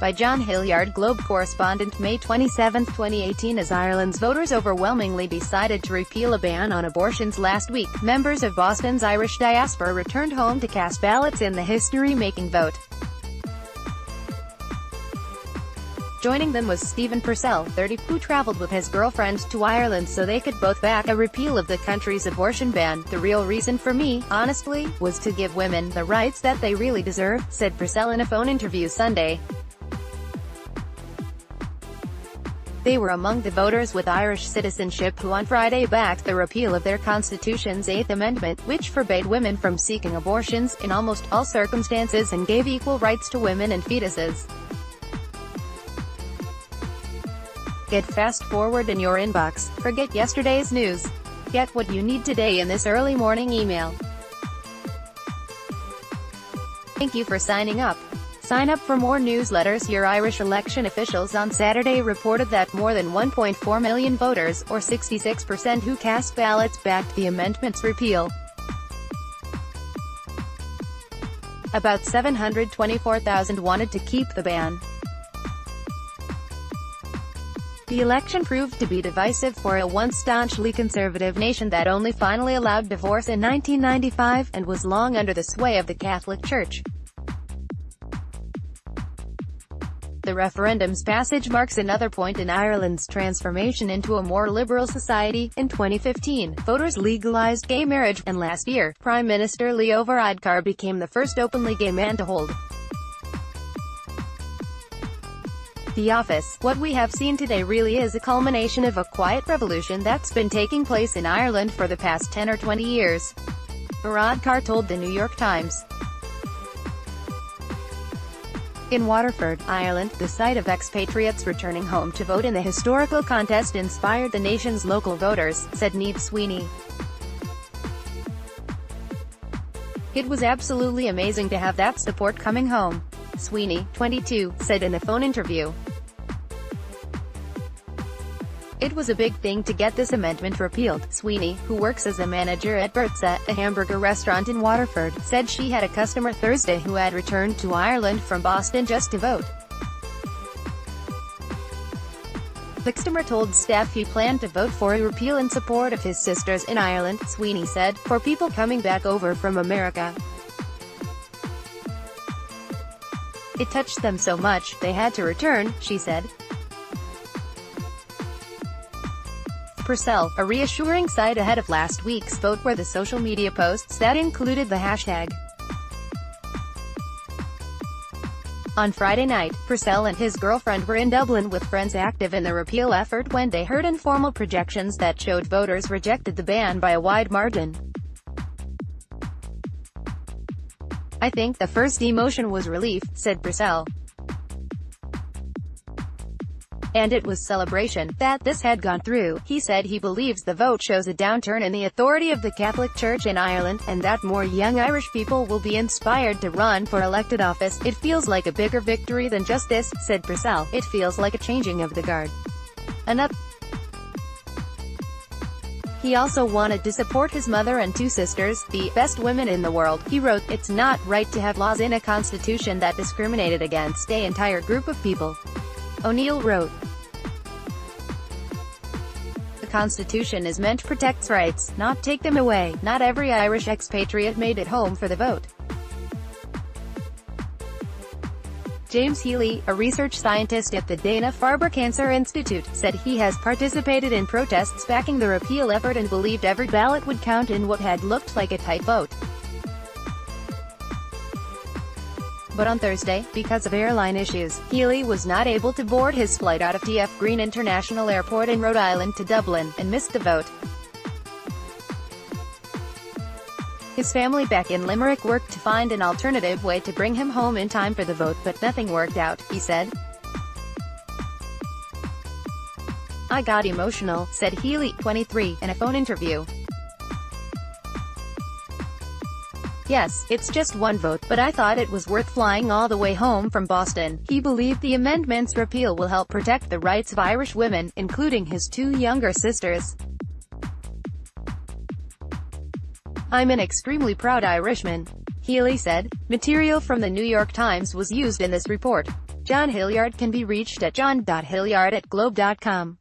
By John Hilliard, Globe Correspondent, May 27, 2018. As Ireland's voters overwhelmingly decided to repeal a ban on abortions last week, members of Boston's Irish diaspora returned home to cast ballots in the history-making vote. Joining them was Stephen Purcell, 30, who traveled with his girlfriend to Ireland so they could both back a repeal of the country's abortion ban. "The real reason for me, honestly, was to give women the rights that they really deserve," said Purcell in a phone interview Sunday. They were among the voters with Irish citizenship who on Friday backed the repeal of their constitution's Eighth Amendment, which forbade women from seeking abortions, in almost all circumstances, and gave equal rights to women and fetuses. Get fast forward in your inbox. Forget yesterday's news. Get what you need today in this early morning email. Thank you for signing up. Sign up for more newsletters. Your Irish election officials on Saturday reported that more than 1.4 million voters, or 66% who cast ballots, backed the amendment's repeal. About 724,000 wanted to keep the ban. The election proved to be divisive for a once staunchly conservative nation that only finally allowed divorce in 1995, and was long under the sway of the Catholic Church. The referendum's passage marks another point in Ireland's transformation into a more liberal society. In 2015, voters legalized gay marriage, and last year, Prime Minister Leo Varadkar became the first openly gay man to hold the office. "What we have seen today really is a culmination of a quiet revolution that's been taking place in Ireland for the past 10 or 20 years, Varadkar told the New York Times. In Waterford, Ireland, the site of expatriates returning home to vote in the historical contest inspired the nation's local voters, said Niamh Sweeney. "It was absolutely amazing to have that support coming home," Sweeney, 22, said in a phone interview. "It was a big thing to get this amendment repealed." Sweeney, who works as a manager at Bertza, a hamburger restaurant in Waterford, said she had a customer Thursday who had returned to Ireland from Boston just to vote. The customer told staff he planned to vote for a repeal in support of his sisters in Ireland, Sweeney said, "for people coming back over from America. It touched them so much, they had to return," she said. Purcell, a reassuring sight ahead of last week's vote, were the social media posts that included the hashtag. On Friday night, Purcell and his girlfriend were in Dublin with friends active in the repeal effort when they heard informal projections that showed voters rejected the ban by a wide margin. "I think the first emotion was relief," said Purcell. "And it was celebration that this had gone through." He said he believes the vote shows a downturn in the authority of the Catholic Church in Ireland, and that more young Irish people will be inspired to run for elected office. "It feels like a bigger victory than just this," said Purcell. "It feels like a changing of the guard." He also wanted to support his mother and two sisters, the best women in the world. He wrote, "It's not right to have laws in a constitution that discriminated against an entire group of people," O'Neill wrote. "The Constitution is meant to protect rights, not take them away. Not every Irish expatriate made it home for the vote." James Healy, a research scientist at the Dana-Farber Cancer Institute, said he has participated in protests backing the repeal effort and believed every ballot would count in what had looked like a tight vote. But on Thursday, because of airline issues, Healy was not able to board his flight out of T.F. Green International Airport in Rhode Island to Dublin, and missed the vote. His family back in Limerick worked to find an alternative way to bring him home in time for the vote, but nothing worked out, he said. "I got emotional," said Healy, 23, in a phone interview. "Yes, it's just one vote, but I thought it was worth flying all the way home from Boston." He believed the amendment's repeal will help protect the rights of Irish women, including his two younger sisters. "I'm an extremely proud Irishman," Healy said. Material from the New York Times was used in this report. John Hilliard can be reached at john.hilliard@globe.com.